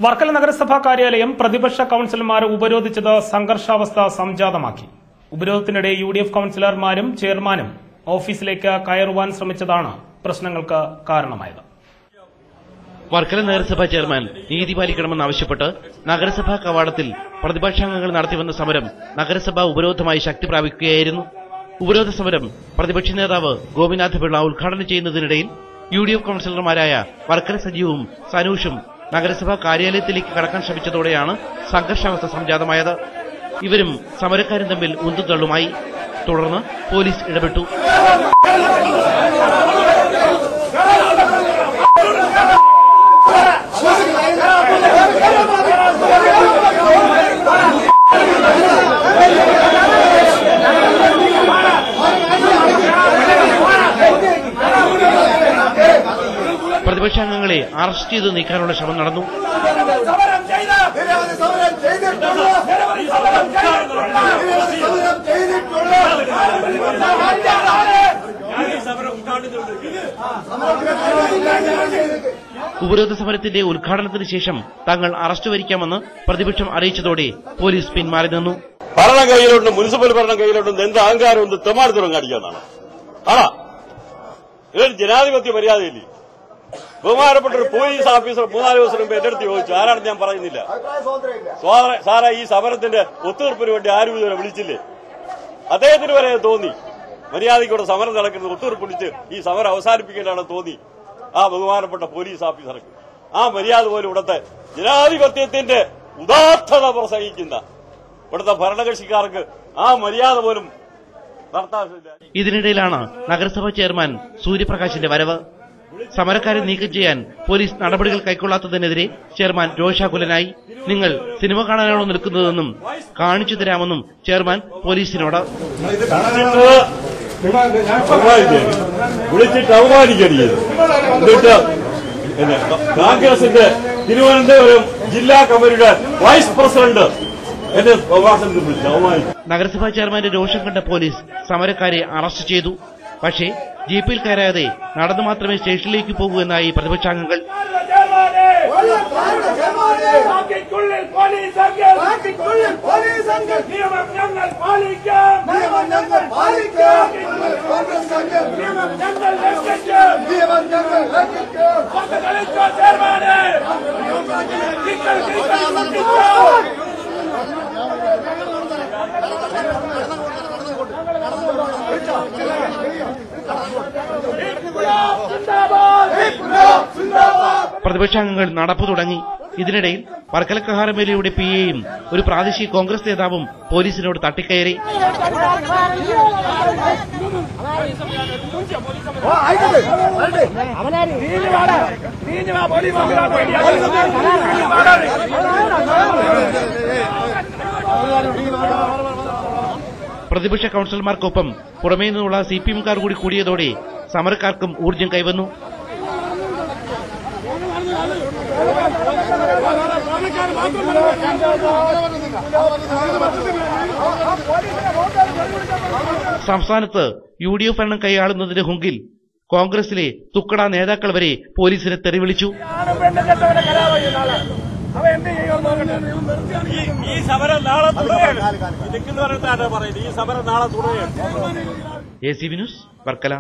വർക്കല നഗരസഭാ കാര്യാലയം പ്രതിപക്ഷ കൌൺസിലർമാരെ ഉപരോധിച്ചത് സംഘർഷാവസ്ഥ സംജാതമാക്കി. ഉപരോധത്തിനിടെ യുഡിഎഫ് കൌൺസിലർമാരും ചെയർമാനും ഓഫീസിലേക്ക് കയറുവാൻ ശ്രമിച്ചതാണ് പ്രശ്നങ്ങൾക്ക് കാരണമായത്. വർക്കല നഗരസഭാ ചെയർമാൻ നീതി പാലിക്കണമെന്നാവശ്യപ്പെട്ട് നഗരസഭാ കവാടത്തിൽ പ്രതിപക്ഷാംഗങ്ങൾ നടത്തിവന്ന സമരം നഗരസഭാ ഉപരോധമായി ശക്തി പ്രാപിക്കുകയായിരുന്നു. ഉപരോധ സമരം പ്രതിപക്ഷ നേതാവ് ഗോപിനാഥ് പിള്ള ഉദ്ഘാടനം ചെയ്യുന്നതിനിടയിൽ യുഡിഎഫ് കൌൺസിലർമാരായ വർക്കല സജീവും സനൂഷും നഗരസഭാ കാര്യാലയത്തിലേക്ക് കടക്കാൻ ശ്രമിച്ചതോടെയാണ് സംഘർഷാവസ്ഥ സംജാതമായത്. ഇവരും സമരക്കാരും തമ്മിൽ ഉന്തുതള്ളുമായി. തുടർന്ന് പോലീസ് ഇടപെട്ടു. പ്രതിപക്ഷാംഗങ്ങളെ അറസ്റ്റ് ചെയ്ത് നീക്കാനുള്ള ശ്രമം നടന്നു. ഉപരോധ സമരത്തിന്റെ ഉദ്ഘാടനത്തിന് ശേഷം തങ്ങൾ അറസ്റ്റ് വരിക്കാമെന്ന് പ്രതിപക്ഷം അറിയിച്ചതോടെ പോലീസ് പിന്മാറി നിന്നു. ഭരണം കയ്യിലുണ്ട്, മുനിസിപ്പൽ ഭരണം കയ്യിലുണ്ട്, എന്ത് അഹങ്കാരം ഉണ്ട്, തെമാടിത്തരം കാണിക്കാന്നാണ്. ആണോ ഇതൊരു ജനാധിപത്യ മര്യാദയില്ലേ? ബഹുമാനപ്പെട്ട ഒരു പോലീസ് ഓഫീസർ 3-4 ദിവസം മുമ്പ് എന്റെ അടുത്ത് ചോദിച്ചു, ആരാണെന്ന് ഞാൻ പറയുന്നില്ല, സാറേ ഈ സമരത്തിന്റെ ഒത്തുതീർപ്പിന് വേണ്ടി ആരും ഇതുവരെ വിളിച്ചില്ലേ? അദ്ദേഹത്തിന് വരെ തോന്നി മര്യാദയ്ക്കൂടെ സമരം നടക്കുന്നത് ഒത്തുതീർപ്പ് വിളിച്ച് ഈ സമരം അവസാനിപ്പിക്കേണ്ടതാണെന്ന് തോന്നി ആ ബഹുമാനപ്പെട്ട പോലീസ് ഓഫീസർക്ക്. ആ മര്യാദ പോലും ഇവിടുത്തെ ജനാധിപത്യത്തിന്റെ ഉദാത്തത പ്രസംഗിക്കുന്ന ഇവിടുത്തെ ഭരണകക്ഷിക്കാർക്ക് ആ മര്യാദ പോലും നടത്താറില്ല. ഇതിനിടയിലാണ് നഗരസഭാ ചെയർമാൻ സൂര്യപ്രകാശിന്റെ വരവ്. സമരക്കാരെ നീക്കം ചെയ്യാൻ പോലീസ് നടപടികൾ കൈക്കൊള്ളാത്തതിനെതിരെ ചെയർമാൻ രോഷാകുലനായി. നിങ്ങൾ സിനിമ കാണാനാണോ നിൽക്കുന്നതെന്നും കാണിച്ചു തരാമെന്നും ചെയർമാൻ പോലീസിനോട്. വിളിച്ചിട്ട് അവമാനിക്കരുത്. എന്നിട്ട് കോൺഗ്രസിന്റെ തിരുവനന്തപുരം ജില്ലാ കമ്മിറ്റിയുടെ വൈസ് പ്രസിഡന്റ് എന്നെ വിളിച്ച് അവമാനിച്ചു. നഗരസഭാ ചെയർമാന്റെ രോഷം കണ്ട പോലീസ് സമരക്കാരെ അറസ്റ്റ് ചെയ്തു. പക്ഷേ ജീപ്പിൽ കയറാതെ നടന്നു മാത്രമേ സ്റ്റേഷനിലേക്ക് പോകൂ എന്നായി പ്രതിപക്ഷാംഗങ്ങൾ. പ്രതിപക്ഷാംഗങ്ങൾ നടപ്പു തുടങ്ങി. ഇതിനിടയിൽ വർക്കല കഹാരമേലയുടെ പിഎയും ഒരു പ്രാദേശിക കോൺഗ്രസ് നേതാവും പോലീസിനോട് തട്ടിക്കയറി. പ്രതിപക്ഷ കൌൺസിലർമാർക്കൊപ്പം പുറമേ നിന്നുള്ള സിപിഎംകാർ കൂടി കൂടിയതോടെ സമരക്കാർക്കും ഊർജ്ജം കൈവന്നു. സംസ്ഥാനത്ത് യുഡിഎഫ് ഭരണം കൈയാളുന്നതിന്റെ ഹുങ്കിൽ കോൺഗ്രസിലെ തുക്കട നേതാക്കൾ വരെ പോലീസിനെ തെറിവിളിച്ചു. ഈ സമരം നാളെ തുടരുകയാണ്. എസിബി ന്യൂസ് വർക്കല.